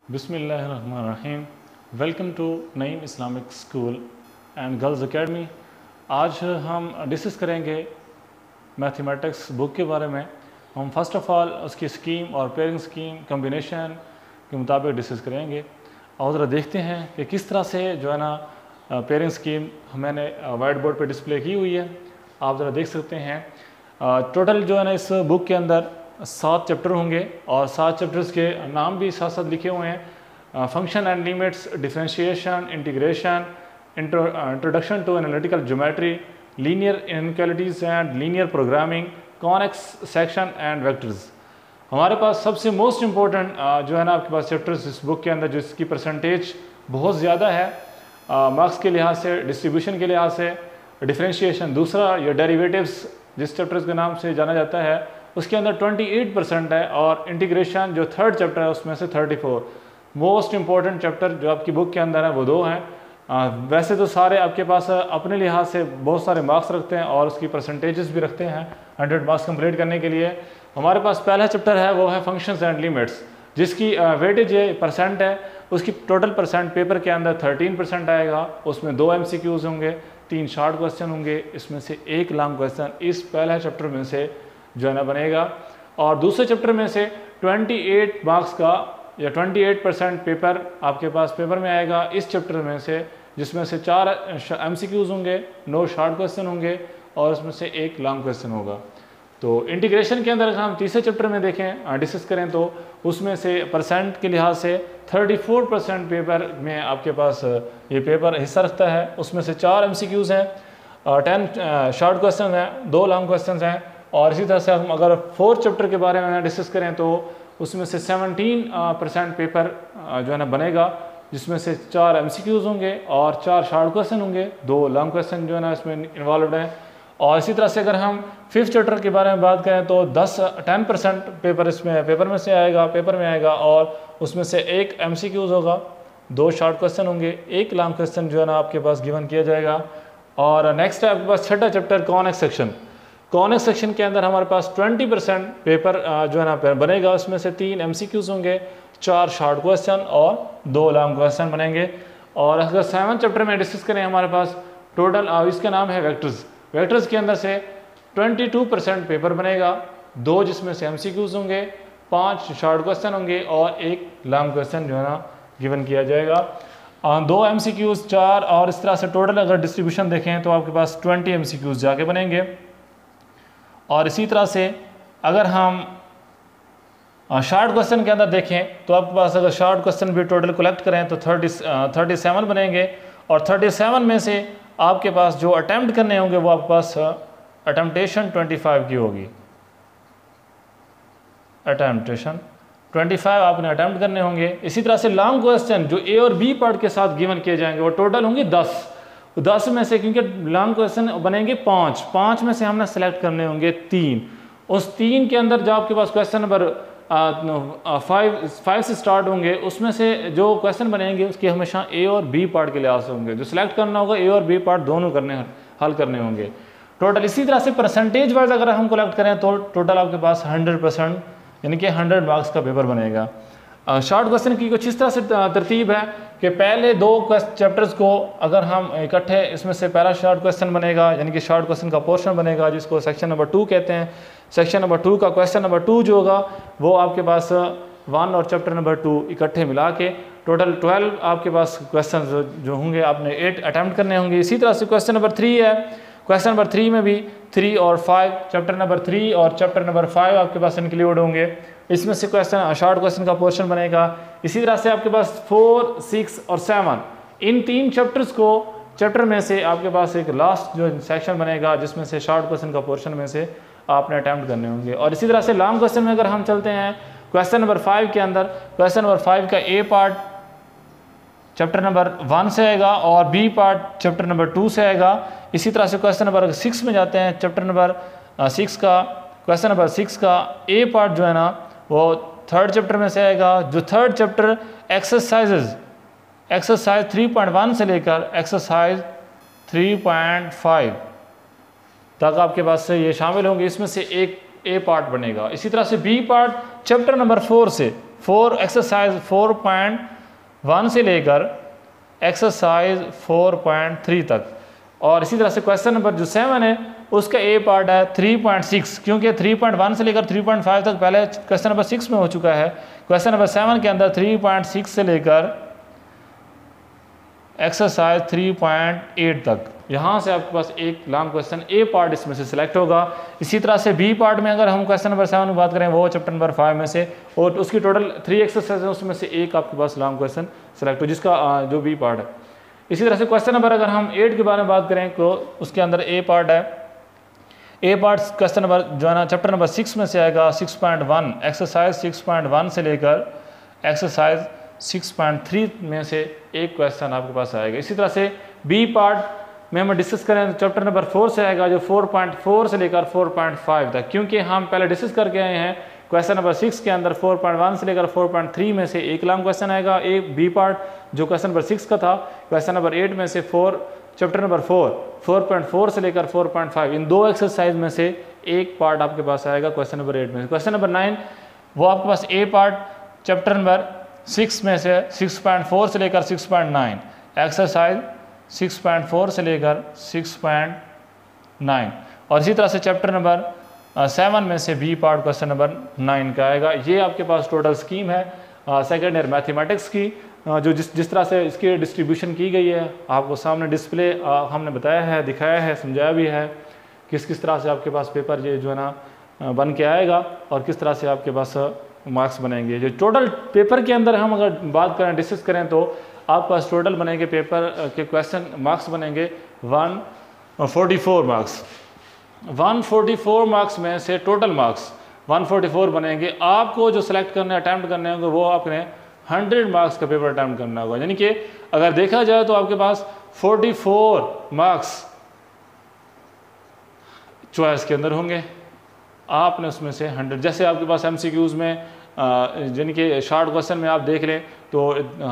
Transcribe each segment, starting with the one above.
बिस्मिल्लाहिर्रहमानिर्रहीम। Welcome to Naeem Islamic school and girls academy. आज हम डिस्कस करेंगे मैथमेटिक्स बुक के बारे में। हम फर्स्ट ऑफ ऑल उसकी स्कीम और पेयरिंग स्कीम कम्बिनेशन के मुताबिक डिस्कस करेंगे और ज़रा देखते हैं कि किस तरह से जो है ना पेयरिंग स्कीम मैंने वाइट बोर्ड पे डिस्प्ले की हुई है। आप ज़रा देख सकते हैं। टोटल जो है ना इस बुक के अंदर 7 चैप्टर होंगे और 7 चैप्टर्स के नाम भी साथ साथ लिखे हुए हैं। Function and limits, differentiation, integration, introduction to analytical geometry, linear inequalities and linear programming, convex section and vectors. हमारे पास सबसे मोस्ट इम्पोर्टेंट जो है ना आपके पास चैप्टर्स इस बुक के अंदर जिसकी परसेंटेज बहुत ज़्यादा है मार्क्स के लिहाज से, डिस्ट्रीब्यूशन के लिहाज से। डिफरेंशिएशन दूसरा, या डेरिवेटिव्स जिस चैप्टर्स के नाम से जाना जाता है उसके अंदर 28% है और इंटीग्रेशन जो थर्ड चैप्टर है उसमें से 34। मोस्ट इम्पॉर्टेंट चैप्टर जो आपकी बुक के अंदर है वो 2 हैं। वैसे तो सारे आपके पास अपने लिहाज से बहुत सारे मार्क्स रखते हैं और उसकी परसेंटेजेस भी रखते हैं 100 मार्क्स कंप्लीट करने के लिए। हमारे पास पहला चैप्टर है वो है फंक्शंस एंड लिमिट्स, जिसकी वेटेज परसेंट है। उसकी टोटल परसेंट पेपर के अंदर 13% आएगा। उसमें 2 MCQs होंगे, 3 शॉर्ट क्वेश्चन होंगे, इसमें से 1 लॉन्ग क्वेश्चन इस पहला चैप्टर में से जो है ना बनेगा। और दूसरे चैप्टर में से 28 मार्क्स का या 28% पेपर आपके पास पेपर में आएगा इस चैप्टर में से, जिसमें से 4 MCQs होंगे, 9 शॉर्ट क्वेश्चन होंगे और उसमें से 1 लॉन्ग क्वेश्चन होगा। तो इंटीग्रेशन के अंदर अगर हम तीसरे चैप्टर में देखें डिस्कस करें तो उसमें से परसेंट के लिहाज से 34% पेपर में आपके पास ये पेपर हिस्सा रखता है। उसमें से 4 MCQs हैं, 10 शॉर्ट क्वेश्चन हैं, 2 लॉन्ग क्वेश्चन हैं। और इसी तरह से हम अगर 4th चैप्टर के बारे में डिस्कस करें तो उसमें से 17% पेपर जो है ना बनेगा, जिसमें से 4 MCQs होंगे और 4 शॉर्ट क्वेश्चन होंगे, 2 लॉन्ग क्वेश्चन जो है ना इसमें इन्वॉल्व हैं। और इसी तरह से अगर हम 5th चैप्टर के बारे में बात करें तो 10% पेपर इसमें पेपर में आएगा और उसमें से 1 MCQs होगा, 2 शॉर्ट क्वेश्चन होंगे, 1 लॉन्ग क्वेश्चन जो है ना आपके पास गिवन किया जाएगा। और नेक्स्ट है आपके पास छठा chapter convex section. Convex section के अंदर हमारे पास 20% पेपर जो है ना बनेगा। उसमें से 3 MCQs होंगे, 4 शॉर्ट क्वेश्चन और 2 लॉन्ग क्वेश्चन बनेंगे। और अगर 7th चैप्टर में डिस्कस करें हमारे पास टोटल इसका नाम है वेक्टर्स। वेक्टर्स के अंदर से 22% पेपर बनेगा, 2 जिसमें से MCQs होंगे, 5 शॉर्ट क्वेश्चन होंगे और 1 लॉन्ग क्वेश्चन जो है ना गिवन किया जाएगा। 2 MCQs 4 और इस तरह से टोटल अगर डिस्ट्रीब्यूशन देखें तो आपके पास 20 MCQs जाके बनेंगे। और इसी तरह से अगर हम शॉर्ट क्वेश्चन के अंदर देखें तो आपके पास अगर शॉर्ट क्वेश्चन भी टोटल कलेक्ट करें तो 37 बनेंगे। और 37 में से आपके पास जो अटैम्प्ट करने होंगे वो आपके पास अटैम्प्टेशन 25 की होगी। अटैम्प्टेशन 25 आपने अटैम्प्ट करने होंगे। इसी तरह से लॉन्ग क्वेश्चन जो A और B पार्ट के साथ गिवन किए जाएंगे वो टोटल होंगे 10 में से, क्योंकि लॉन्ग क्वेश्चन बनेंगे 5 में से हमने सेलेक्ट करने होंगे 3। उस 3 के अंदर जो आपके पास क्वेश्चन नंबर 5 से स्टार्ट होंगे उसमें से जो क्वेश्चन बनेंगे उसके हमेशा A और B पार्ट के लिहाज से होंगे। जो सिलेक्ट करना होगा A और B पार्ट दोनों हल करने होंगे टोटल। इसी तरह से परसेंटेज वाइज अगर हम कलेक्ट करें तो टोटल आपके पास 100% यानी कि 100 मार्क्स का पेपर बनेगा। शॉर्ट क्वेश्चन की कुछ इस तरह से तरतीब है कि पहले 2 चैप्टर्स को अगर हम इकट्ठे, इसमें से पहला शॉर्ट क्वेश्चन बनेगा यानी कि शॉर्ट क्वेश्चन का पोर्शन बनेगा जिसको सेक्शन नंबर 2 कहते हैं। सेक्शन नंबर 2 का क्वेश्चन नंबर 2 जो होगा वो आपके पास 1 और चैप्टर नंबर 2 इकट्ठे मिला के टोटल 12 आपके पास क्वेश्चन जो होंगे आपने 8 अटैम्प्ट करने होंगे। इसी तरह से क्वेश्चन नंबर 3 है। क्वेश्चन नंबर 3 में भी 3 और 5 चैप्टर नंबर 3 और चैप्टर नंबर 5 आपके पास इंक्लूड होंगे। इसमें से क्वेश्चन शॉर्ट क्वेश्चन का पोर्शन बनेगा। इसी तरह से आपके पास 4, 6 और 7 इन 3 चैप्टर में से आपके पास एक लास्ट जो सेक्शन बनेगा जिसमें से शॉर्ट क्वेश्चन का पोर्शन में से आपने अटैम्प्ट करने होंगे। और इसी तरह से लॉन्ग क्वेश्चन में अगर हम चलते हैं क्वेश्चन नंबर 5 के अंदर, क्वेश्चन नंबर 5 का A पार्ट चैप्टर नंबर 1 से आएगा और B पार्ट चैप्टर नंबर 2 से आएगा। इसी तरह से क्वेश्चन नंबर 6 में जाते हैं, चैप्टर नंबर 6 का क्वेश्चन नंबर 6 का A पार्ट जो है ना वो 3rd चैप्टर में से आएगा। जो 3rd चैप्टर एक्सरसाइज 3.1 से लेकर एक्सरसाइज 3.5 तक आपके पास ये शामिल होंगे। इसमें से एक A पार्ट बनेगा। इसी तरह से B पार्ट चैप्टर नंबर 4 से एक्सरसाइज 4.1 से लेकर एक्सरसाइज 4.3 तक। और इसी तरह से क्वेश्चन नंबर जो 7 है उसका ए पार्ट है 3.6, क्योंकि 3.1 से लेकर 3.5 तक पहले क्वेश्चन नंबर 6 में हो चुका है। क्वेश्चन नंबर 7 के अंदर 3.6 से लेकर एक्सरसाइज 3.8 तक, यहाँ से आपके पास एक लॉन्ग क्वेश्चन ए पार्ट इसमें से सिलेक्ट होगा। इसी तरह से बी पार्ट में अगर हम क्वेश्चन नंबर 7 की बात करें वो चैप्टर नंबर 5 में से, और उसकी टोटल 3 एक्सरसाइज है, उसमें से एक आपके पास लॉन्ग क्वेश्चन सेलेक्ट हो जिसका जो बी पार्ट है। इसी तरह से क्वेश्चन नंबर अगर हम 8 के बारे में बात करें तो उसके अंदर ए पार्ट है। ए पार्ट क्वेश्चन नंबर जो है ना चैप्टर नंबर 6 में से आएगा 6.1, एक्सरसाइज 6.1 से लेकर एक्सरसाइज 6.3 में से एक क्वेश्चन आपके पास आएगा। इसी तरह से बी पार्ट में हम डिस्कस करें तो चैप्टर नंबर 4 से आएगा जो 4.4 से लेकर 4.5 तक, क्योंकि हम पहले डिस्कस करके आए हैं क्वेश्चन नंबर 6 के अंदर 4.1 से लेकर 4.3 में से एक लॉन्ग क्वेश्चन आएगा। एक बी पार्ट जो क्वेश्चन नंबर 6 का था, क्वेश्चन नंबर 8 में से चैप्टर नंबर 4.4 से लेकर 4.5, इन दो एक्सरसाइज में से एक पार्ट आपके पास आएगा क्वेश्चन नंबर 8 में। क्वेश्चन नंबर 9 वो आपके पास ए पार्ट चैप्टर नंबर 6 में से 6.4 से लेकर 6.9, एक्सरसाइज 6.4 से लेकर 6.9, और इसी तरह से चैप्टर नंबर 7 में से बी पार्ट क्वेश्चन नंबर 9 का आएगा। ये आपके पास टोटल स्कीम है सेकेंड ईयर मैथमेटिक्स की, जो जिस तरह से इसकी डिस्ट्रीब्यूशन की गई है आपको सामने डिस्प्ले हमने बताया है, दिखाया है, समझाया भी है किस तरह से आपके पास पेपर ये जो है ना बन के आएगा और किस तरह से आपके पास मार्क्स बनेंगे। जो टोटल पेपर के अंदर हम अगर बात करें डिस्कस करें तो आपके पास टोटल बनेंगे पेपर के क्वेश्चन मार्क्स बनेंगे 144 मार्क्स। 144 मार्क्स में से टोटल मार्क्स 144 बनेंगे। आपको जो सिलेक्ट करने अटैम्प्ट करने होंगे वो आपने 100 मार्क्स का पेपर अटैम्प्ट करना होगा, यानी कि अगर देखा जाए तो आपके पास 44 मार्क्स चॉइस के अंदर होंगे, आपने उसमें से 100, जैसे आपके पास एमसीक्यूज में यानी कि शॉर्ट क्वेश्चन में आप देख लें तो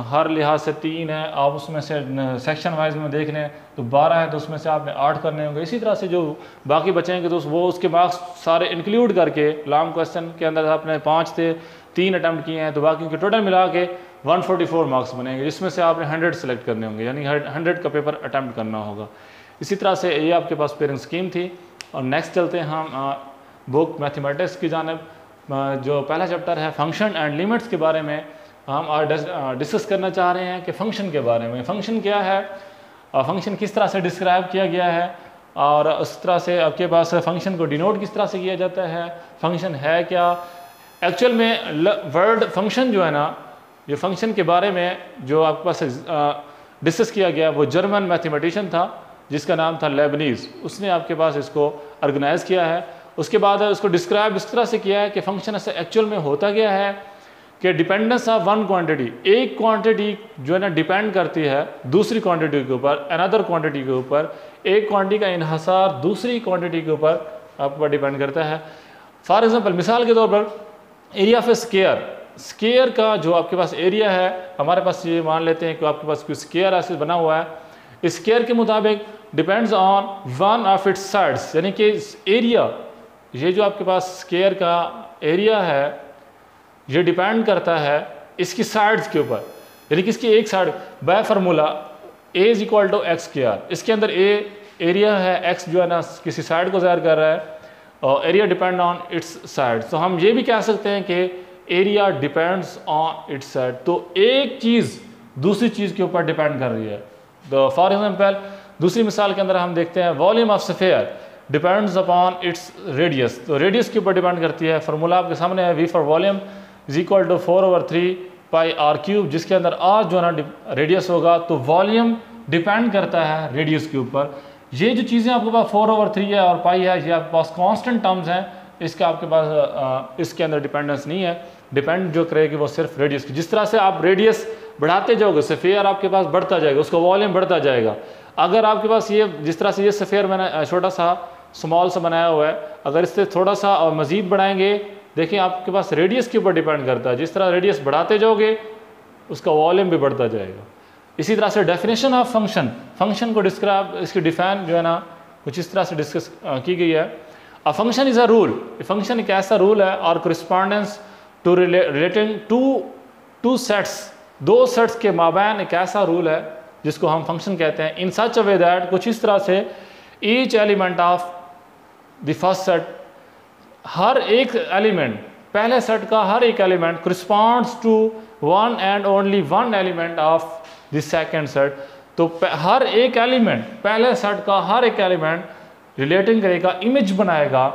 हर लिहाज से 3 है, आप उसमें से सेक्शन वाइज में देख लें तो 12 है, तो उसमें से आपने 8 करने होंगे। इसी तरह से जो बाकी बचेंगे तो वो उसके मार्क्स सारे इंक्लूड करके लॉन्ग क्वेश्चन के अंदर आपने 5 थे, 3 अटैम्प्ट किए हैं, तो बाकी के टोटल मिला के 144 मार्क्स बनेंगे, जिसमें से आपने 100 सेलेक्ट करने होंगे, यानी 100 का पेपर अटैम्प्ट करना होगा। इसी तरह से ये आपके पास पेयरिंग स्कीम थी। और नेक्स्ट चलते हैं हम बुक मैथमेटिक्स की जानिब। जो पहला चैप्टर है फंक्शन एंड लिमिट्स के बारे में हम डिस्कस करना चाह रहे हैं कि फ़ंक्शन के बारे में, फ़ंक्शन क्या है, फंक्शन किस तरह से डिस्क्राइब किया गया है, और उस तरह से आपके पास फंक्शन को डिनोट किस तरह से किया जाता है, फंक्शन है क्या। एक्चुअल में वर्ड फंक्शन जो है ना, ये फंक्शन के बारे में जो आपके पास डिस्कस किया गया वो जर्मन मैथमेटिशियन था जिसका नाम था लेबनीज, उसने आपके पास इसको ऑर्गेनाइज किया है। उसके बाद उसको डिस्क्राइब इस तरह से किया है कि फंक्शन ऐसे एक्चुअल में होता क्या है कि डिपेंडेंस ऑफ वन क्वांटिटी, एक क्वांटिटी जो है ना डिपेंड करती है दूसरी क्वांटिटी के ऊपर, अनदर क्वांटिटी के ऊपर, एक क्वांटिटी का इन्हसार दूसरी क्वांटिटी के ऊपर आपको डिपेंड करता है। फॉर एग्जांपल मिसाल के तौर पर एरिया ऑफ ए स्केयर का जो आपके पास एरिया है, हमारे पास ये मान लेते हैं कि आपके पास कोई स्केयर ऐसे बना हुआ है, स्केयर के मुताबिक depends on one of its sides, यानी कि एरिया, ये जो आपके पास स्केयर का एरिया है ये डिपेंड करता है इसकी साइड्स के ऊपर, यानी कि इसकी एक side by formula a is equal to x square, इसके अंदर a एरिया है, x जो है ना किसी साइड को ज़ाहिर कर रहा है और area depend on it's side. तो हम ये भी कह सकते हैं कि area depends on it's side, तो एक चीज़ दूसरी चीज़ के ऊपर डिपेंड कर रही है। तो फॉर एग्जाम्पल दूसरी मिसाल के अंदर हम देखते हैं volume of sphere depends upon its radius, तो रेडियस के ऊपर डिपेंड करती है। फार्मूला आपके सामने है, v for volume is equal to 4/3 pi r cube, जिसके अंदर r जो है ना रेडियस होगा, तो वॉल्यूम डिपेंड करता है रेडियस के ऊपर। ये जो चीज़ें आपके पास 4/3 है और पाई है, ये आपके पास कांस्टेंट टर्म्स हैं, इसका आपके पास इसके अंदर डिपेंडेंस नहीं है, डिपेंड जो करेगी वो सिर्फ रेडियस की। जिस तरह से आप रेडियस बढ़ाते जाओगे स्फीयर आपके पास बढ़ता जाएगा, उसका वॉल्यूम बढ़ता जाएगा। अगर आपके पास ये जिस तरह से ये स्फीयर मैंने छोटा सा स्मॉल सा बनाया हुआ है, अगर इससे थोड़ा सा और मज़ीद बढ़ाएंगे, देखिए आपके पास रेडियस के ऊपर डिपेंड करता है, जिस तरह रेडियस बढ़ाते जाओगे उसका वॉल्यूम भी बढ़ता जाएगा। इसी तरह से डेफिनेशन ऑफ फंक्शन, फंक्शन को डिस्क्राइब, इसकी डिफाइन जो है ना कुछ इस तरह से डिस्कस की गई है। A function is a rule, function एक ऐसा रूल है और correspondence to relating to sets, दो सेट्स के माबैन एक ऐसा रूल है जिसको हम फंक्शन कहते हैं। इन सच अ वे दैट, कुछ इस तरह से, each element of the first set, हर एक एलिमेंट, पहले सेट का हर एक element corresponds to one and only one element of the second set. तो हर एक एलिमेंट, पहले सेट का हर एक एलिमेंट रिलेटिंग करेगा, इमेज बनाएगा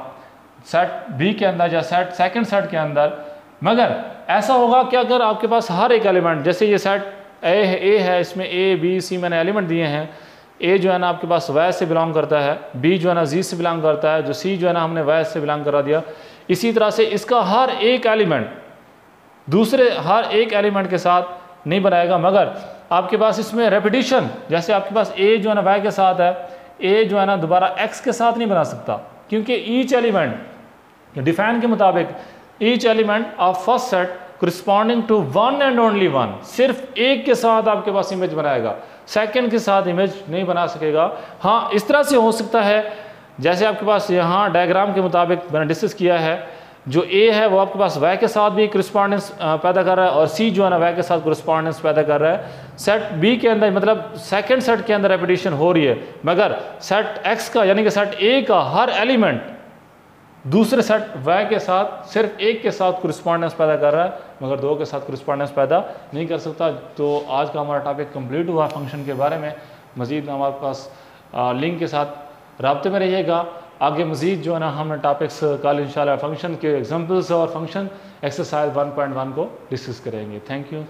सेट बी के अंदर या सेट सेकेंड सेट के अंदर। मगर ऐसा होगा कि अगर आपके पास हर एक एलिमेंट, जैसे ये सेट ए है, इसमें ए बी सी मैंने एलिमेंट दिए हैं, ए जो है ना आपके पास वाई से बिलोंग करता है, बी जो है ना जी से बिलोंग करता है, जो सी जो है ना हमने वाई से बिलोंग करा दिया। इसी तरह से इसका हर एक एलिमेंट दूसरे हर एक एलिमेंट के साथ नहीं बनाएगा, मगर आपके पास इसमें रेपिटेशन, जैसे आपके पास ए जो है ना वाई के साथ है, ए जो है ना दोबारा एक्स के साथ नहीं बना सकता, क्योंकि ईच एलिमेंट डिफाइन के मुताबिक each element of first set corresponding to one and only one, सिर्फ एक के साथ आपके पास इमेज बनाएगा, सेकंड के साथ इमेज नहीं बना सकेगा। हाँ, इस तरह से हो सकता है जैसे आपके पास यहाँ डायग्राम के मुताबिक मैंने डिस्कस किया है, जो ए है वो आपके पास वाई के साथ भी करस्पॉन्डेंस पैदा कर रहा है, और सी जो है ना वाई के साथ करस्पॉन्डेंस पैदा कर रहा है। सेट बी के अंदर, मतलब सेकंड सेट के अंदर रेपिटेशन हो रही है, मगर सेट एक्स का यानी कि सेट ए का हर एलिमेंट दूसरे सेट वाई के साथ सिर्फ एक के साथ करस्पॉन्डेंस पैदा कर रहा है, मगर दो के साथ करस्पॉन्डेंस पैदा नहीं कर सकता। तो आज का हमारा टॉपिक कंप्लीट हुआ फंक्शन के बारे में। मज़ीद हमारे पास लिंक के साथ राब्ते में रहिएगा। आगे मज़ीद जो है ना हमने टॉपिक्स कल इंशाल्लाह फंक्शन के एग्जांपल्स और फंक्शन एक्सरसाइज 1.1 को डिस्कस करेंगे। Thank you.